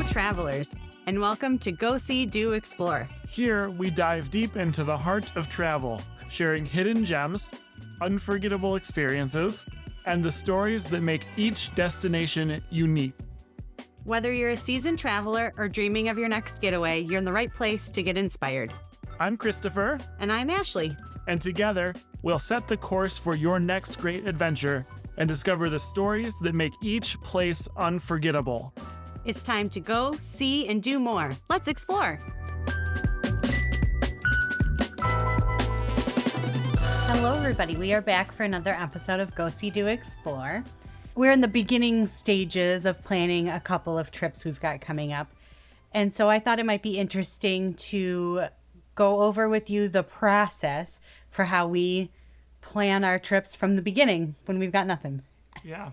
travelers, and welcome to Go See, Do, Explore. Here, we dive deep into the heart of travel, sharing hidden gems, unforgettable experiences, and the stories that make each destination unique. Whether you're a seasoned traveler or dreaming of your next getaway, you're in the right place to get inspired. I'm Christopher. And I'm Ashleigh. And together, we'll set the course for your next great adventure and discover the stories that make each place unforgettable. It's time to go, see, and do more. Let's explore. Hello, everybody. We are back for another episode of Go See, Do, Explore. We're in the beginning stages of planning a couple of trips we've got coming up. And so I thought it might be interesting to go over with you the process for how we plan our trips from the beginning when we've got nothing. Yeah.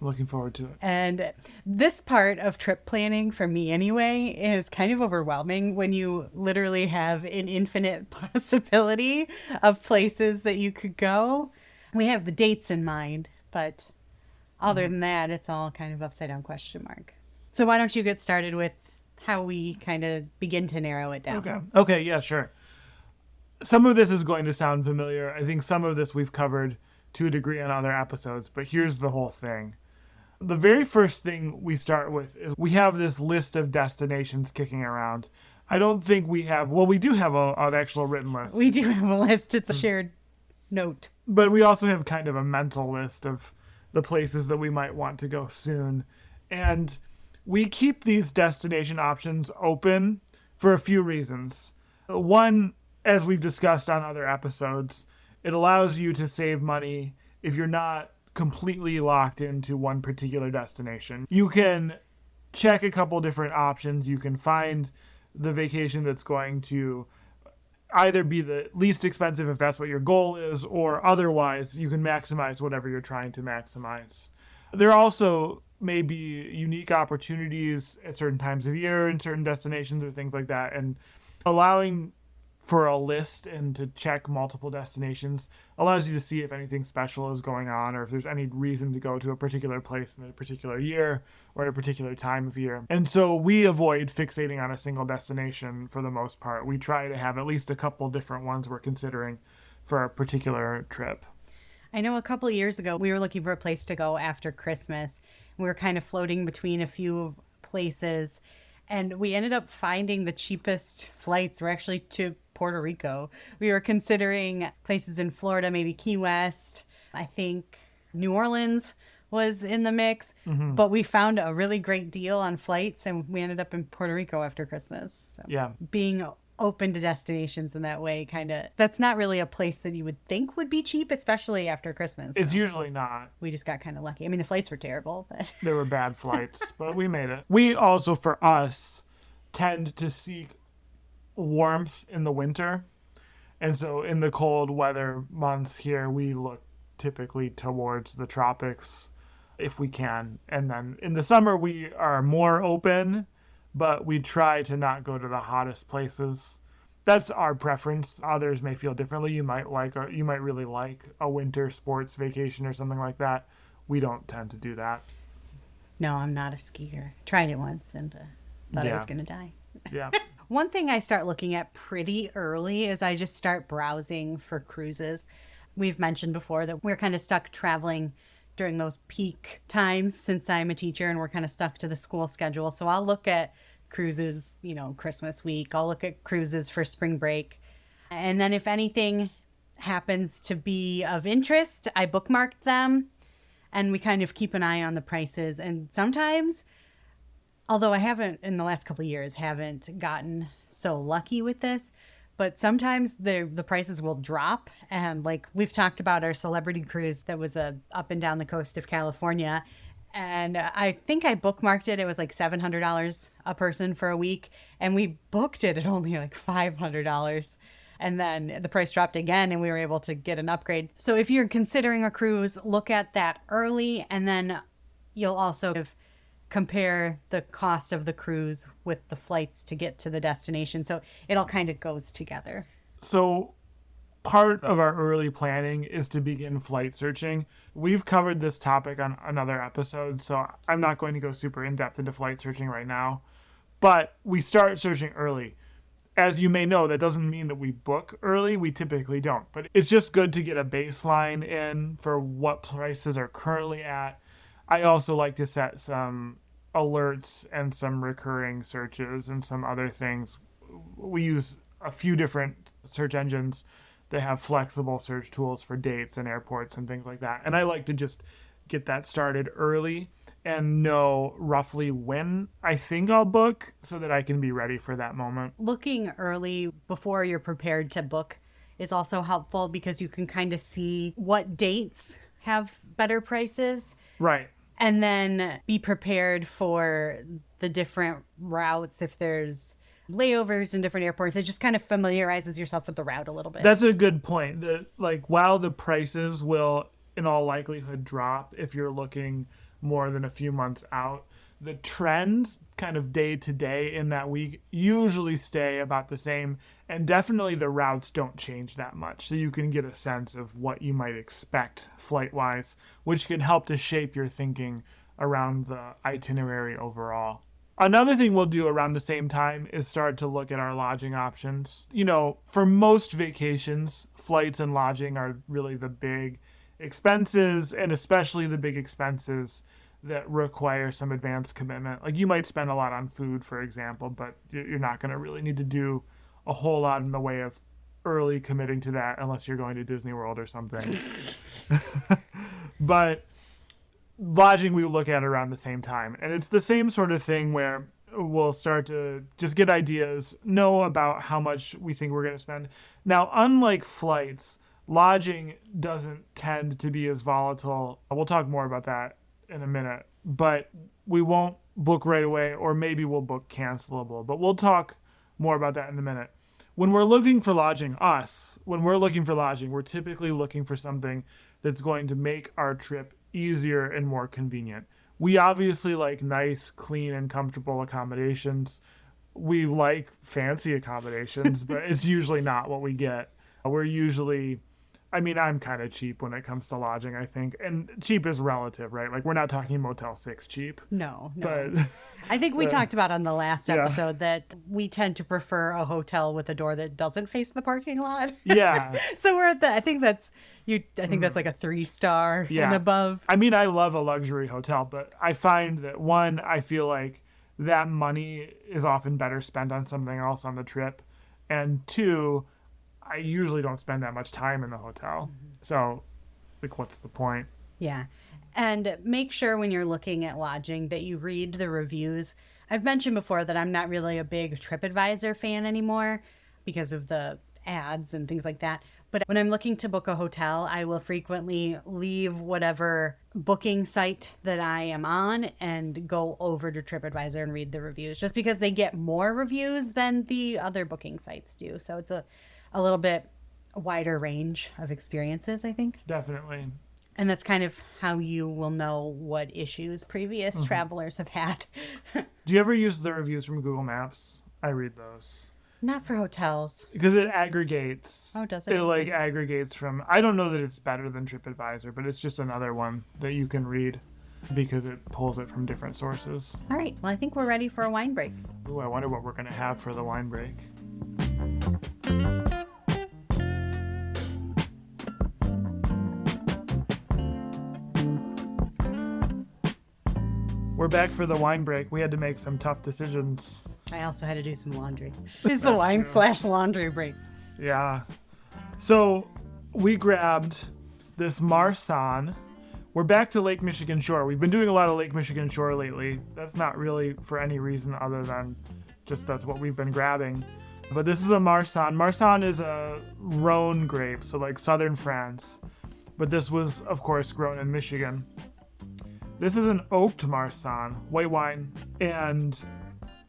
I'm looking forward to it. And this part of trip planning, for me anyway, is kind of overwhelming when you literally have an infinite possibility of places that you could go. We have the dates in mind, but other than that, it's all kind of upside down question mark. So why don't you get started with how we kind of begin to narrow it down? Okay, yeah, sure. Some of this is going to sound familiar. I think some of this we've covered to a degree in other episodes, but here's the whole thing. The very first thing we start with is we have this list of destinations kicking around. I don't think we have, well, we do have an actual written list. We do have a list. It's a shared note. But we also have kind of a mental list of the places that we might want to go soon. And we keep these destination options open for a few reasons. One, as we've discussed on other episodes, it allows you to save money if you're not completely locked into one particular destination. You can check a couple different options. You can find the vacation that's going to either be the least expensive if that's what your goal is, or otherwise you can maximize whatever you're trying to maximize. There also may be unique opportunities at certain times of year in certain destinations or things like that, and allowing for a list and to check multiple destinations allows you to see if anything special is going on or if there's any reason to go to a particular place in a particular year or at a particular time of year. And so we avoid fixating on a single destination for the most part. We try to have at least a couple different ones we're considering for a particular trip. I know a couple of years ago, we were looking for a place to go after Christmas. We were kind of floating between a few places, and we ended up finding the cheapest flights were actually to Puerto Rico. We were considering places in Florida, maybe Key West. I think New Orleans was in the mix, but we found a really great deal on flights, and we ended up in Puerto Rico after Christmas. So yeah. Being open to destinations in that way, that's not really a place that you would think would be cheap, especially after Christmas. It's usually not. We just got kind of lucky. I mean, the flights were terrible, but there were bad flights, but we made it. We also, for us, tend to seek warmth in the winter. And so in the cold weather months here, we look typically towards the tropics if we can. And then in the summer, we are more open, but we try to not go to the hottest places. That's our preference. Others may feel differently. You might really like a winter sports vacation or something like that. We don't tend to do that. No, I'm not a skier. Tried it once and thought I was going to die. Yeah. One thing I start looking at pretty early is I just start browsing for cruises. We've mentioned before that we're kind of stuck traveling during those peak times since I'm a teacher and we're kind of stuck to the school schedule. So I'll look at cruises, Christmas week. I'll look at cruises for spring break. And then if anything happens to be of interest, I bookmarked them and we kind of keep an eye on the prices. And sometimes, although I haven't in the last couple of years, haven't gotten so lucky with this, but sometimes the prices will drop. And like we've talked about our celebrity cruise that was up and down the coast of California. And I think I bookmarked it. It was like $700 a person for a week. And we booked it at only like $500. And then the price dropped again and we were able to get an upgrade. So if you're considering a cruise, look at that early. And then you'll also compare the cost of the cruise with the flights to get to the destination. So it all kind of goes together. So part of our early planning is to begin flight searching. We've covered this topic on another episode, so I'm not going to go super in depth into flight searching right now. But we start searching early. As you may know, that doesn't mean that we book early. We typically don't. But it's just good to get a baseline in for what prices are currently at. I also like to set some alerts and some recurring searches and some other things. We use a few different search engines that have flexible search tools for dates and airports and things like that. And I like to just get that started early and know roughly when I think I'll book so that I can be ready for that moment. Looking early before you're prepared to book is also helpful because you can kind of see what dates have better prices. Right. And then be prepared for the different routes if there's layovers in different airports. It just kind of familiarizes yourself with the route a little bit. That's a good point. That, like, while the prices will in all likelihood drop if you're looking more than a few months out, the trends kind of day to day in that week usually stay about the same, and definitely the routes don't change that much, so you can get a sense of what you might expect flight wise, which can help to shape your thinking around the itinerary overall. Another thing we'll do around the same time is start to look at our lodging options. You know, for most vacations, flights and lodging are really the big expenses, and especially the big expenses that require some advanced commitment. Like, you might spend a lot on food, for example, but you're not going to really need to do a whole lot in the way of early committing to that unless you're going to Disney World or something. But lodging we look at around the same time. And it's the same sort of thing where we'll start to just get ideas, know about how much we think we're going to spend. Now, unlike flights, lodging doesn't tend to be as volatile. We'll talk more about that in a minute, but we won't book right away, or maybe we'll book cancelable, but we'll talk more about that in a minute. When we're looking for lodging, we're typically looking for something that's going to make our trip easier and more convenient. We obviously like nice, clean, and comfortable accommodations. We like fancy accommodations, but it's usually not what we get. I'm kind of cheap when it comes to lodging, I think. And cheap is relative, right? Like, we're not talking Motel 6 cheap. No. But I think we talked about on the last Yeah. episode that we tend to prefer a hotel with a door that doesn't face the parking lot. Yeah. So we're at I think that's like a 3-star and above. I mean, I love a luxury hotel, but I find that, one, I feel like that money is often better spent on something else on the trip. And two, I usually don't spend that much time in the hotel. So, like, what's the point? Yeah. And make sure when you're looking at lodging that you read the reviews. I've mentioned before that I'm not really a big TripAdvisor fan anymore because of the ads and things like that. But when I'm looking to book a hotel, I will frequently leave whatever booking site that I am on and go over to TripAdvisor and read the reviews, just because they get more reviews than the other booking sites do. So it's a little bit wider range of experiences, I think. Definitely. And that's kind of how you will know what issues previous travelers have had. Do you ever use the reviews from Google Maps? I read those. Not for hotels. Because it aggregates. Oh, does it? It aggregates from, I don't know that it's better than TripAdvisor, but it's just another one that you can read because it pulls it from different sources. All right. Well, I think we're ready for a wine break. Ooh, I wonder what we're going to have for the wine break. We're back for the wine break. We had to make some tough decisions. I also had to do some laundry. It's the wine/laundry break. Yeah. So we grabbed this Marsan. We're back to Lake Michigan Shore. We've been doing a lot of Lake Michigan Shore lately. That's not really for any reason other than just that's what we've been grabbing. But this is a Marsan. Marsan is a Rhone grape, so like southern France. But this was, of course, grown in Michigan. This is an oaked Marsan, white wine. And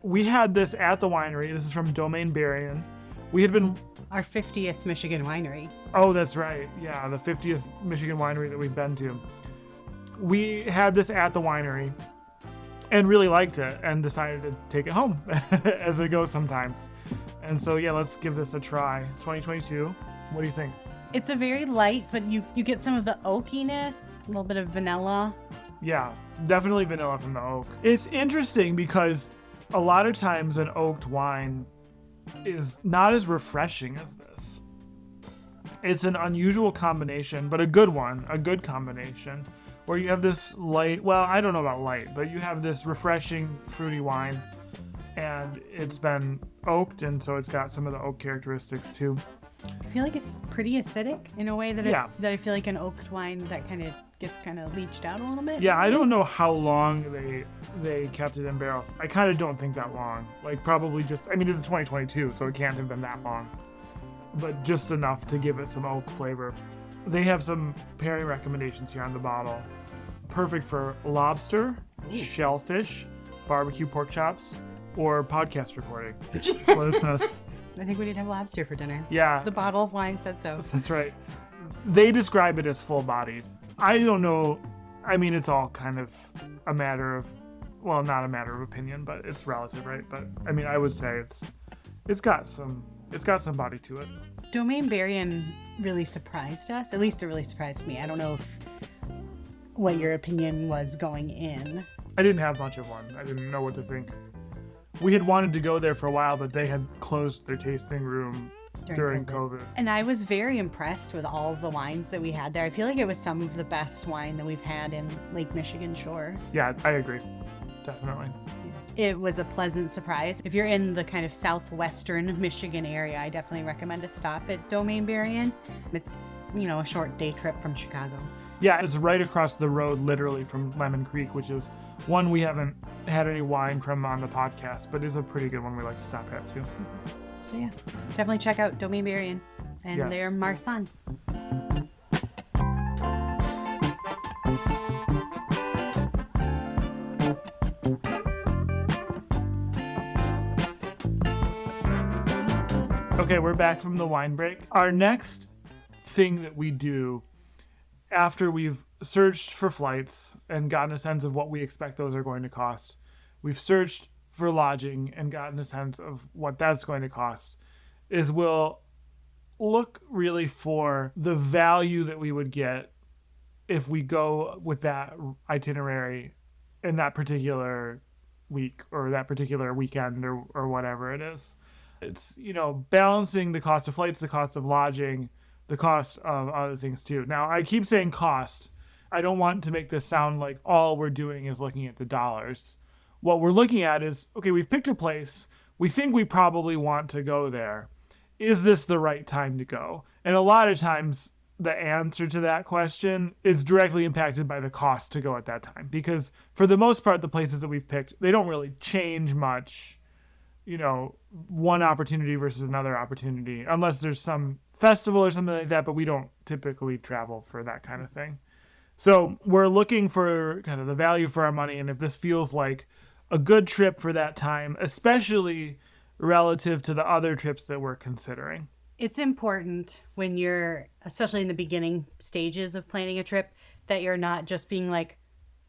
we had this at the winery. This is from Domaine Berrien. We had been... Our 50th Michigan winery. Oh, that's right. Yeah, the 50th Michigan winery that we've been to. We had this at the winery and really liked it and decided to take it home as it goes sometimes. And so, yeah, let's give this a try. 2022. What do you think? It's a very light, but you get some of the oakiness, a little bit of vanilla. Yeah, definitely vanilla from the oak. It's interesting because a lot of times an oaked wine is not as refreshing as this. It's an unusual combination, but a good one, a good combination, where you have this light, well, I don't know about light, but you have this refreshing fruity wine, and it's been oaked, and so it's got some of the oak characteristics too. I feel like it's pretty acidic in a way that that I feel like an oaked wine that kind of gets kind of leached out a little bit. Yeah, I don't know how long they kept it in barrels. I kind of don't think that long. Like probably just, I mean, it's 2022, so it can't have been that long. But just enough to give it some oak flavor. They have some pairing recommendations here on the bottle. Perfect for lobster, shellfish, barbecue pork chops, or podcast recording. So let us know. I think we need to have lobster for dinner. Yeah. The bottle of wine said so. That's right. They describe it as full-bodied. I don't know. I mean, it's all kind of a matter of, well, not a matter of opinion, but it's relative, right? But I mean, I would say it's got some body to it. Domaine Berrien really surprised us. At least it really surprised me. I don't know what your opinion was going in. I didn't have much of one. I didn't know what to think. We had wanted to go there for a while, but they had closed their tasting room during COVID. And I was very impressed with all of the wines that we had there. I feel like it was some of the best wine that we've had in Lake Michigan shore. Yeah, I agree. Definitely. It was a pleasant surprise. If you're in the kind of southwestern Michigan area, I definitely recommend a stop at Domaine Berrien. It's, a short day trip from Chicago. Yeah, it's right across the road, literally, from Lemon Creek, which is one we haven't had any wine from on the podcast, but is a pretty good one we like to stop at, too. So, yeah, definitely check out Domaine Berrien and their Marsanne. Okay, we're back from the wine break. Our next thing that we do after we've searched for flights and gotten a sense of what we expect those are going to cost, we've searched for lodging and gotten a sense of what that's going to cost, is we'll look really for the value that we would get if we go with that itinerary in that particular week or that particular weekend or whatever it is. It's, balancing the cost of flights, the cost of lodging, the cost of other things too. Now, I keep saying cost. I don't want to make this sound like all we're doing is looking at the dollars. What we're looking at is, okay, we've picked a place. We think we probably want to go there. Is this the right time to go? And a lot of times, the answer to that question is directly impacted by the cost to go at that time. Because for the most part, the places that we've picked, they don't really change much, one opportunity versus another opportunity, unless there's some festival or something like that, but we don't typically travel for that kind of thing. So we're looking for kind of the value for our money, and if this feels like a good trip for that time, especially relative to the other trips that we're considering. It's important when you're, especially in the beginning stages of planning a trip, that you're not just being like,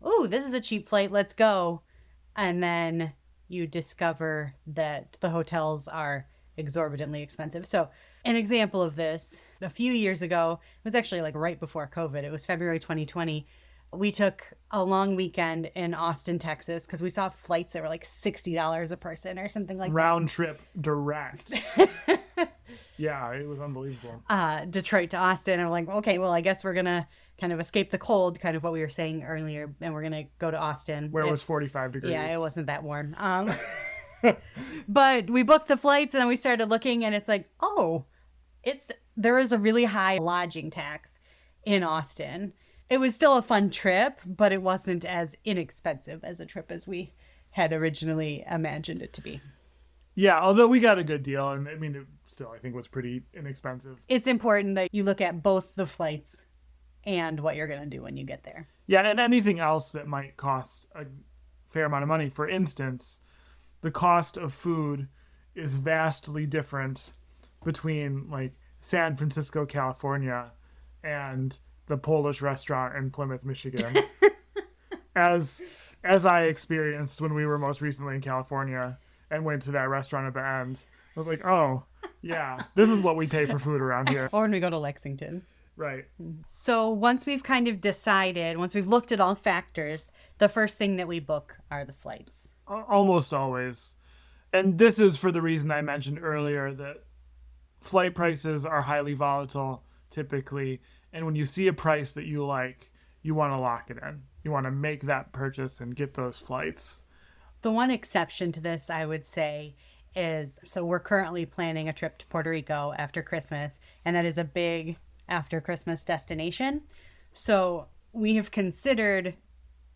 oh, this is a cheap flight, let's go. And then you discover that the hotels are exorbitantly expensive. So an example of this, a few years ago, it was actually like right before COVID. It was February 2020. We took a long weekend in Austin, Texas, because we saw flights that were like $60 a person or something like Round trip direct. Yeah, it was unbelievable. Detroit to Austin. And we're like, okay, well, I guess we're going to kind of escape the cold, kind of what we were saying earlier, and we're going to go to Austin. Where it was 45 degrees. Yeah, it wasn't that warm. But we booked the flights, and then we started looking, and it's like, there is a really high lodging tax in Austin. It was still a fun trip, but it wasn't as inexpensive as a trip as we had originally imagined it to be. Yeah, although we got a good deal, and I mean, it still, I think, was pretty inexpensive. It's important that you look at both the flights and what you're going to do when you get there. Yeah, and anything else that might cost a fair amount of money. For instance, the cost of food is vastly different between like San Francisco, California, and the Polish restaurant in Plymouth, Michigan. as I experienced when we were most recently in California and went to that restaurant at the end. I was like, oh, Yeah, this is what we pay for food around here. Or when we go to Lexington. Right. So once we've kind of decided, once we've looked at all factors, the first thing that we book are the flights. Almost always. And this is for the reason I mentioned earlier that flight prices are highly volatile typically. And when you see a price that you like, you want to lock it in. You want to make that purchase and get those flights. The one exception to this, I would say, is so we're currently planning a trip to Puerto Rico after Christmas, and that is a big after Christmas destination. So we have considered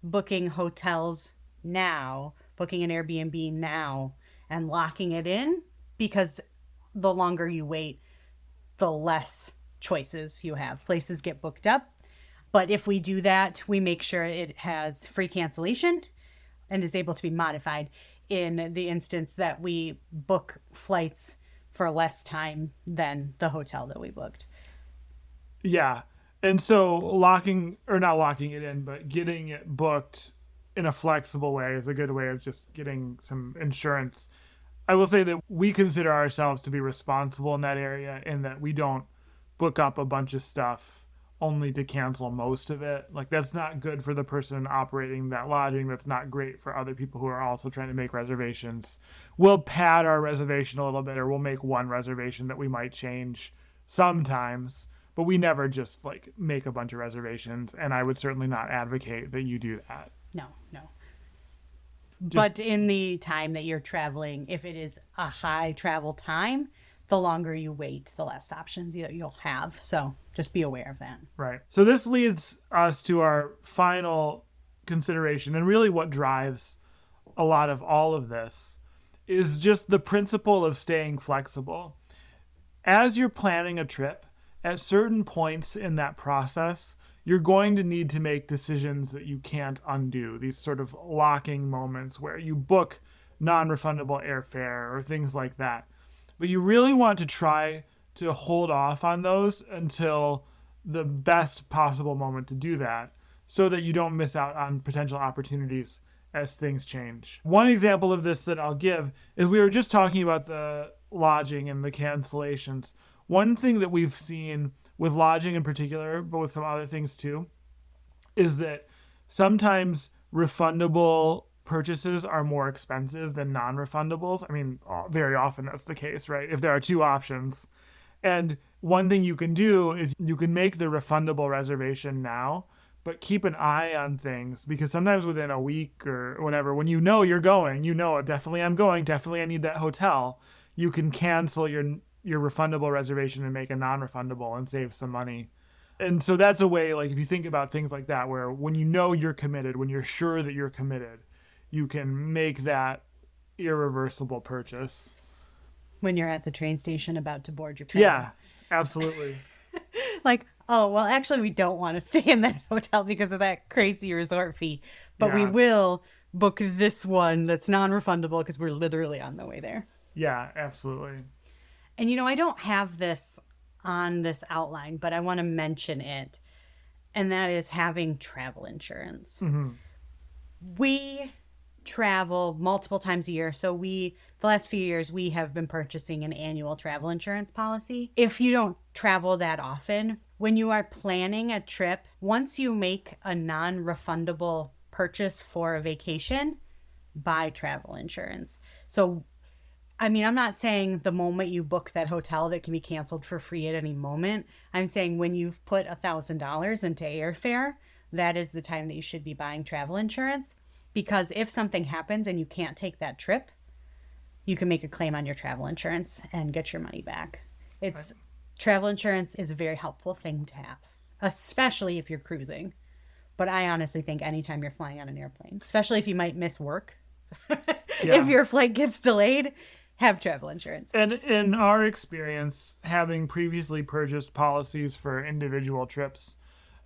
booking hotels now, booking an Airbnb now, and locking it in because the longer you wait, the less choices you have. Places get booked up. But if we do that, we make sure it has free cancellation and is able to be modified in the instance that we book flights for less time than the hotel that we booked. Yeah. And so not locking it in, but getting it booked in a flexible way is a good way of just getting some insurance. I will say that we consider ourselves to be responsible in that area in that we don't book up a bunch of stuff only to cancel most of it. Like, that's not good for the person operating that lodging. That's not great for other people who are also trying to make reservations. We'll pad our reservation a little bit, or we'll make one reservation that we might change sometimes, but we never just like make a bunch of reservations. And I would certainly not advocate that you do that. No. But in the time that you're traveling, if it is a high travel time, the longer you wait, the less options you'll have. So just be aware of that. Right. So this leads us to our final consideration, and really what drives a lot of all of this is just the principle of staying flexible. As you're planning a trip, at certain points in that process, you're going to need to make decisions that you can't undo. These sort of locking moments where you book non-refundable airfare or things like that. But you really want to try to hold off on those until the best possible moment to do that so that you don't miss out on potential opportunities as things change. One example of this that I'll give is we were just talking about the lodging and the cancellations. One thing that we've seen with lodging in particular, but with some other things too, is that sometimes refundable purchases are more expensive than non-refundables. I mean, very often that's the case, right? If there are two options. And one thing you can do is you can make the refundable reservation now, but keep an eye on things, because sometimes within a week or whatever, when you know you're going, you know, definitely I'm going, definitely I need that hotel, you can cancel your refundable reservation and make a non-refundable and save some money. And so that's a way, like if you think about things like that, where when you know you're committed, when you're sure that you're committed, you can make that irreversible purchase. When you're at the train station about to board your train. Yeah, absolutely. Like, oh, well, actually, we don't want to stay in that hotel because of that crazy resort fee. But we will book this one that's non-refundable because we're literally on the way there. Yeah, absolutely. And, you know, I don't have this on this outline, but I want to mention it. And that is having travel insurance. Mm-hmm. We travel multiple times a year. So the last few years, we have been purchasing an annual travel insurance policy. If you don't travel that often, when you are planning a trip, once you make a non-refundable purchase for a vacation, buy travel insurance. So, I mean, I'm not saying the moment you book that hotel that can be canceled for free at any moment. I'm saying when you've put $1,000 into airfare, that is the time that you should be buying travel insurance. Because if something happens and you can't take that trip, you can make a claim on your travel insurance and get your money back. Travel insurance is a very helpful thing to have, especially if you're cruising. But I honestly think anytime you're flying on an airplane, especially if you might miss work, if your flight gets delayed, have travel insurance. And in our experience, having previously purchased policies for individual trips,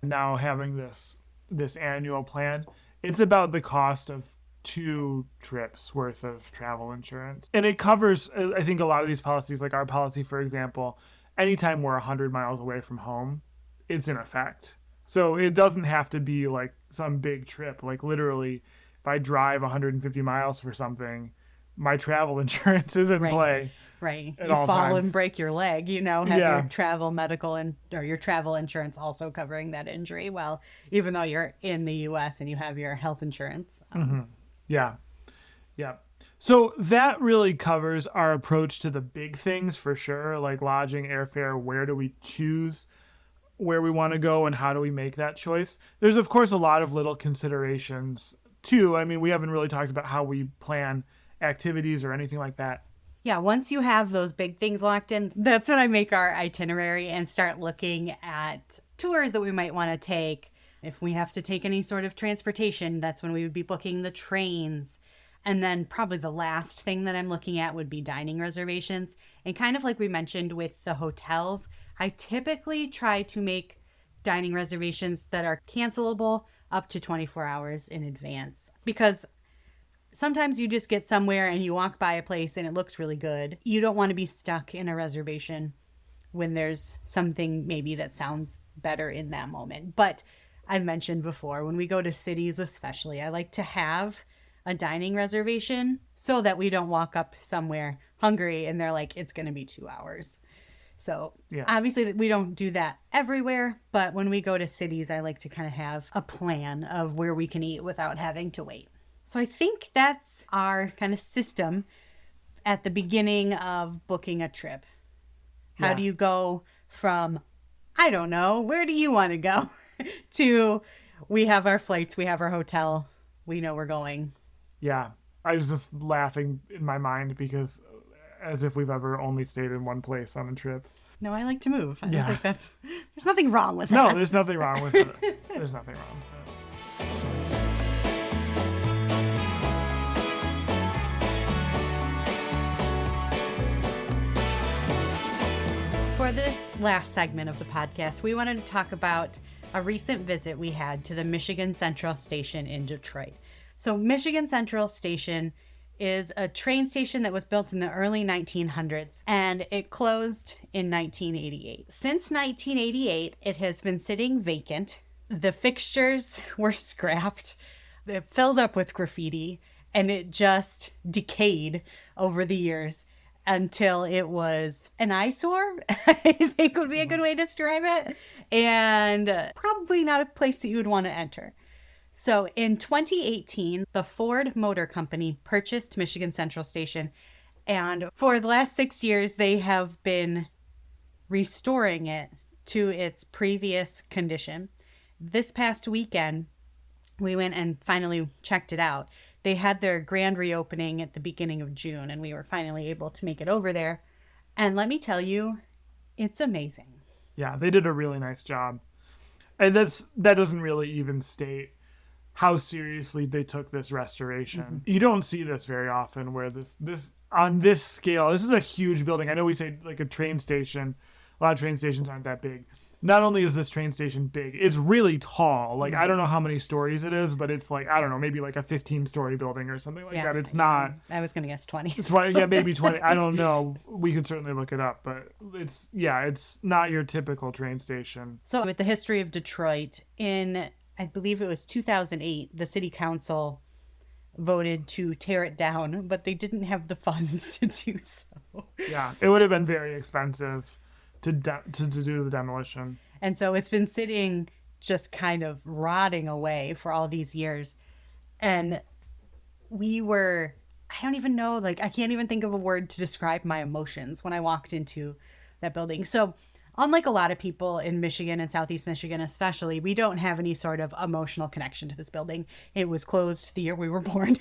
now having this annual plan, it's about the cost of 2 trips worth of travel insurance. And it covers, I think, a lot of these policies, like our policy, for example, anytime we're 100 miles away from home, it's in effect. So it doesn't have to be like some big trip. Like literally, if I drive 150 miles for something, my travel insurance is in Right. play Right. at You all fall times. and break your leg, have your Yeah. travel medical or your travel insurance also covering that injury. Well, even though you're in the US and you have your health insurance. Yeah. Yeah. So that really covers our approach to the big things for sure, like lodging, airfare, where do we choose where we want to go and how do we make that choice. There's of course a lot of little considerations too. I mean, we haven't really talked about how we plan activities or anything like that. Yeah, once you have those big things locked in, that's when I make our itinerary and start looking at tours that we might want to take. If we have to take any sort of transportation, that's when we would be booking the trains. And then probably the last thing that I'm looking at would be dining reservations. And kind of like we mentioned with the hotels, I typically try to make dining reservations that are cancelable up to 24 hours in advance because sometimes you just get somewhere and you walk by a place and it looks really good. You don't want to be stuck in a reservation when there's something maybe that sounds better in that moment. But I've mentioned before, when we go to cities especially, I like to have a dining reservation so that we don't walk up somewhere hungry and they're like, it's going to be 2 hours. So Yeah. obviously we don't do that everywhere, but when we go to cities, I like to kind of have a plan of where we can eat without having to wait. So I think that's our kind of system at the beginning of booking a trip. How Yeah. do you go from, I don't know, where do you want to go to we have our flights, we have our hotel, we know we're going. Yeah. I was just laughing in my mind because as if we've ever only stayed in one place on a trip. No, I like to move. I don't Yeah. think there's nothing wrong with No, that. there's nothing wrong with it. There's nothing wrong with it. For this last segment of the podcast, we wanted to talk about a recent visit we had to the Michigan Central Station in Detroit. So Michigan Central Station is a train station that was built in the early 1900s and it closed in 1988. Since 1988, it has been sitting vacant. The fixtures were scrapped. They filled up with graffiti and it just decayed over the years until it was an eyesore, I think would be a good way to describe it, and probably not a place that you would want to enter. So in 2018, the Ford Motor Company purchased Michigan Central Station, and for the last 6 years, they have been restoring it to its previous condition. This past weekend, we went and finally checked it out. They had their grand reopening at the beginning of June, and we were finally able to make it over there. And let me tell you, it's amazing. Yeah, they did a really nice job. And that doesn't really even state how seriously they took this restoration. Mm-hmm. You don't see this very often where this on this scale, this is a huge building. I know we say like a train station. A lot of train stations aren't that big. Not only is this train station big, it's really tall. Like, I don't know how many stories it is, but it's like, I don't know, maybe like a 15-story building or something like that. It's not... I was going to guess 20. 20. Yeah, maybe 20. I don't know. We could certainly look it up, but it's not your typical train station. So with the history of Detroit, in, I believe it was 2008, the city council voted to tear it down, but they didn't have the funds to do so. Yeah, it would have been very expensive to do the demolition. And so it's been sitting just kind of rotting away for all these years. And I don't even know, like, I can't even think of a word to describe my emotions when I walked into that building. So unlike a lot of people in Michigan and Southeast Michigan especially, we don't have any sort of emotional connection to this building. It was closed the year we were born.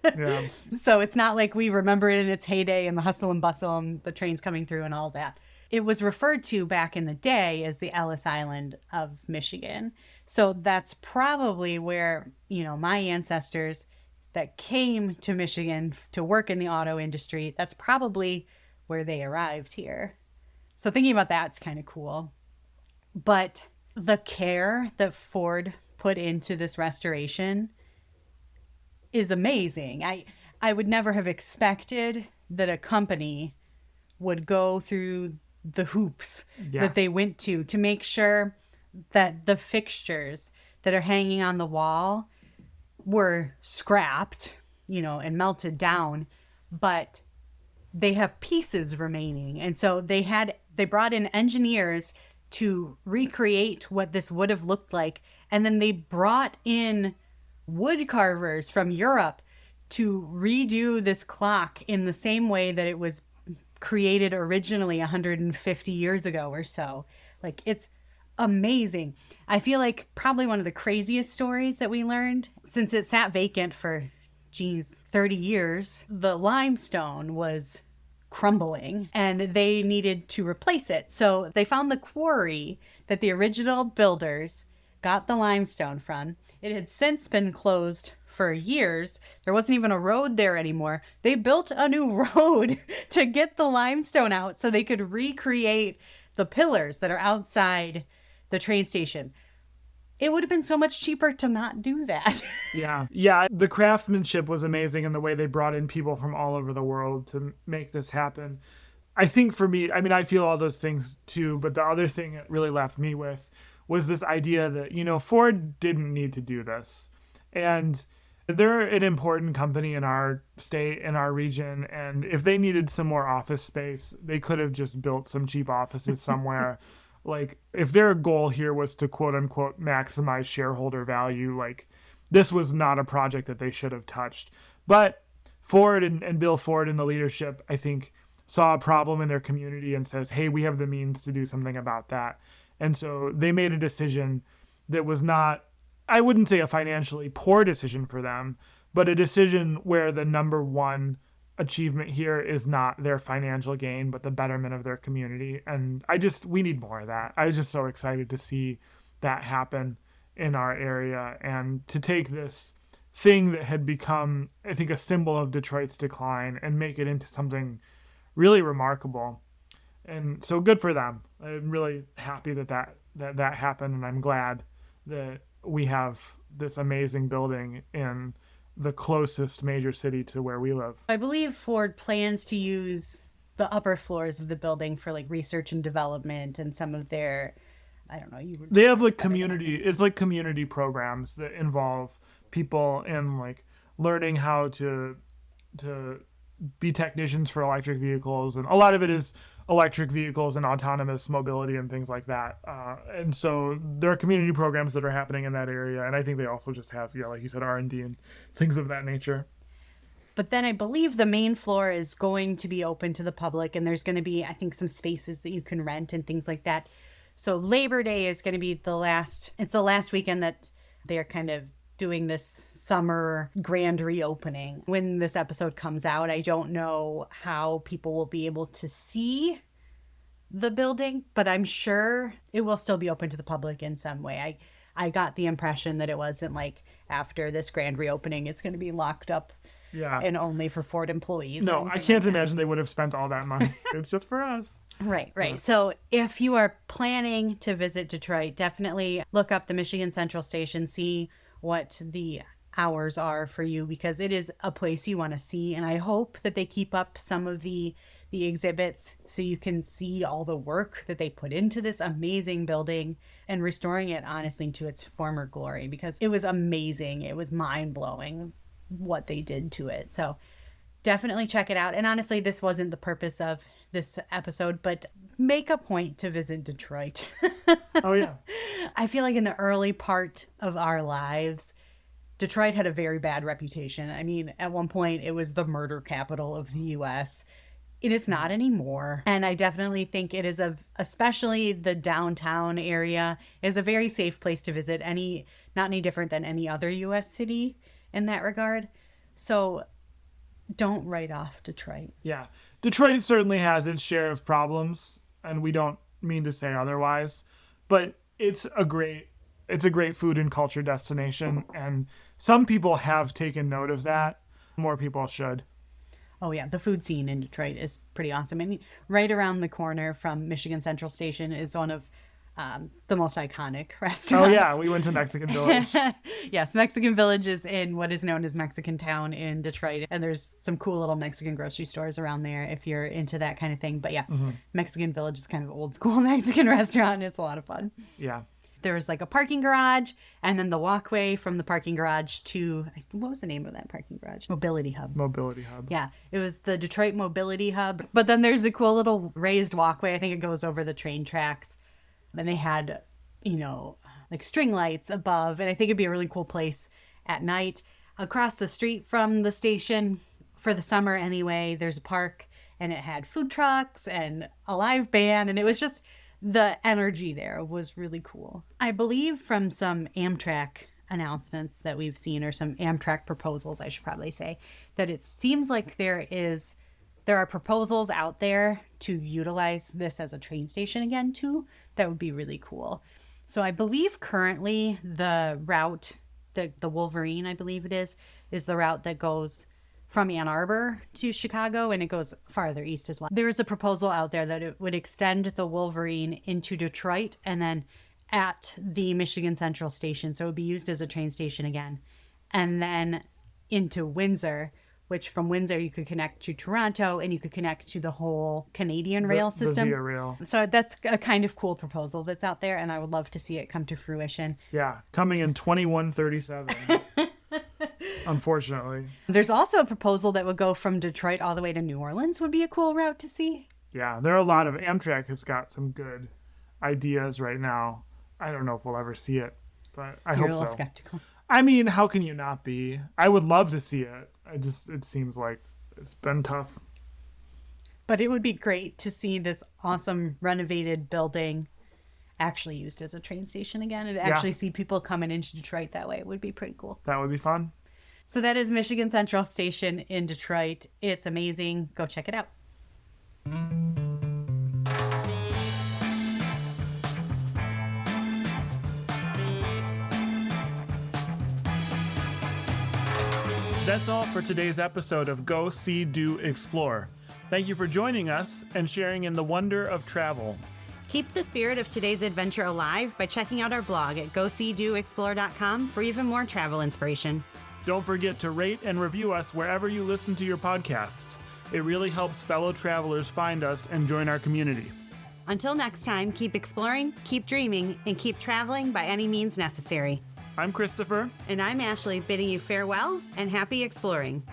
Yeah. So it's not like we remember it in its heyday and the hustle and bustle and the trains coming through and all that. It was referred to back in the day as the Ellis Island of Michigan. So that's probably where, my ancestors that came to Michigan to work in the auto industry, that's probably where they arrived here. So thinking about that's kind of cool. But the care that Ford put into this restoration is amazing. I would never have expected that a company would go through the hoops that they went to make sure that the fixtures that are hanging on the wall were scrapped, and melted down, but they have pieces remaining. And so they brought in engineers to recreate what this would have looked like. And then they brought in wood carvers from Europe to redo this clock in the same way that it was created originally 150 years ago or so. Like, it's amazing. I feel like probably one of the craziest stories that we learned, since it sat vacant for 30 years, the limestone was crumbling and they needed to replace it. So they found the quarry that the original builders got the limestone from. It had since been closed for years. There wasn't even a road there anymore. They built a new road to get the limestone out so they could recreate the pillars that are outside the train station. It would have been so much cheaper to not do that. Yeah. Yeah. The craftsmanship was amazing in the way they brought in people from all over the world to make this happen. I think for me, I mean, I feel all those things too, but the other thing it really left me with was this idea that, Ford didn't need to do this. And they're an important company in our state, in our region. And if they needed some more office space, they could have just built some cheap offices somewhere. Like, if their goal here was to quote unquote maximize shareholder value, like, this was not a project that they should have touched. But Ford and Bill Ford and the leadership, I think, saw a problem in their community and says, hey, we have the means to do something about that. And so they made a decision that was not, I wouldn't say a financially poor decision for them, but a decision where the number one achievement here is not their financial gain, but the betterment of their community. And we need more of that. I was just so excited to see that happen in our area and to take this thing that had become, I think, a symbol of Detroit's decline and make it into something really remarkable. And so good for them. I'm really happy that happened. And I'm glad that we have this amazing building in the closest major city to where we live. I believe Ford plans to use the upper floors of the building for like research and development and some of their, I don't know. They have like it's like community programs that involve people in like learning how to be technicians for electric vehicles. And a lot of it is electric vehicles and autonomous mobility and things like that. And so there are community programs that are happening in that area. And I think they also just have, like you said, R&D and things of that nature. But then I believe the main floor is going to be open to the public, and there's going to be, I think, some spaces that you can rent and things like that. So Labor Day is going to be it's the last weekend that they're kind of doing this summer grand reopening. When this episode comes out, I don't know how people will be able to see the building, but I'm sure it will still be open to the public in some way. I got the impression that it wasn't like after this grand reopening, it's going to be locked up and only for Ford employees. No, I can't imagine they would have spent all that money. It's just for us. Right. Yeah. So if you are planning to visit Detroit, definitely look up the Michigan Central Station, see what the hours are for you, because it is a place you want to see. And I hope that they keep up some of the exhibits so you can see all the work that they put into this amazing building and restoring it honestly to its former glory, because it was amazing. It was mind-blowing what they did to it. So definitely check it out. And honestly, this wasn't the purpose of this episode, but make a point to visit Detroit. Oh, yeah. I feel like in the early part of our lives, Detroit had a very bad reputation. I mean, at one point, it was the murder capital of the U.S. It is not anymore. And I definitely think it is especially the downtown area is a very safe place to visit. Not any different than any other U.S. city in that regard. So don't write off Detroit. Yeah. Detroit certainly has its share of problems, and we don't mean to say otherwise, but it's a great food and culture destination, and some people have taken note of that. More people should. Oh yeah, the food scene in Detroit is pretty awesome. I mean, right around the corner from Michigan Central Station is one of the most iconic restaurants. Oh yeah, we went to Mexican Village. Yes, Mexican Village is in what is known as Mexican Town in Detroit, and there's some cool little Mexican grocery stores around there if you're into that kind of thing. But yeah, Mexican Village is kind of old school Mexican restaurant, and it's a lot of fun. Yeah. There was like a parking garage and then the walkway from the parking garage to, what was the name of that parking garage? Mobility Hub. Mobility Hub. Yeah, it was the Detroit Mobility Hub. But then there's a cool little raised walkway. I think it goes over the train tracks. And they had, like string lights above. And I think it'd be a really cool place at night. Across the street from the station, for the summer anyway, there's a park. And it had food trucks and a live band. And it was just, the energy there was really cool. I believe from some Amtrak announcements that we've seen, or some Amtrak proposals, I should probably say, that it seems like there are proposals out there to utilize this as a train station again too. That would be really cool. So I believe currently the route, the Wolverine, I believe it is the route that goes from Ann Arbor to Chicago, and it goes farther east as well. There's a proposal out there that it would extend the Wolverine into Detroit and then at the Michigan Central Station. So it would be used as a train station again. And then into Windsor, which from Windsor you could connect to Toronto and you could connect to the whole Canadian rail system. The Via Rail. So that's a kind of cool proposal that's out there, and I would love to see it come to fruition. Yeah, coming in 2137. Unfortunately. There's also a proposal that would go from Detroit all the way to New Orleans. Would be a cool route to see. Yeah, there are a lot of Amtrak has got some good ideas right now. I don't know if we'll ever see it, but I hope so. You're a little skeptical. I mean, how can you not be? I would love to see it. It seems like it's been tough. But it would be great to see this awesome renovated building actually used as a train station again, and actually see people coming into Detroit that way. It would be pretty cool. That would be fun. So that is Michigan Central Station in Detroit. It's amazing. Go check it out. That's all for today's episode of Go, See, Do, Explore. Thank you for joining us and sharing in the wonder of travel. Keep the spirit of today's adventure alive by checking out our blog at goseedoexplore.com for even more travel inspiration. Don't forget to rate and review us wherever you listen to your podcasts. It really helps fellow travelers find us and join our community. Until next time, keep exploring, keep dreaming, and keep traveling by any means necessary. I'm Christopher. And I'm Ashleigh, bidding you farewell and happy exploring.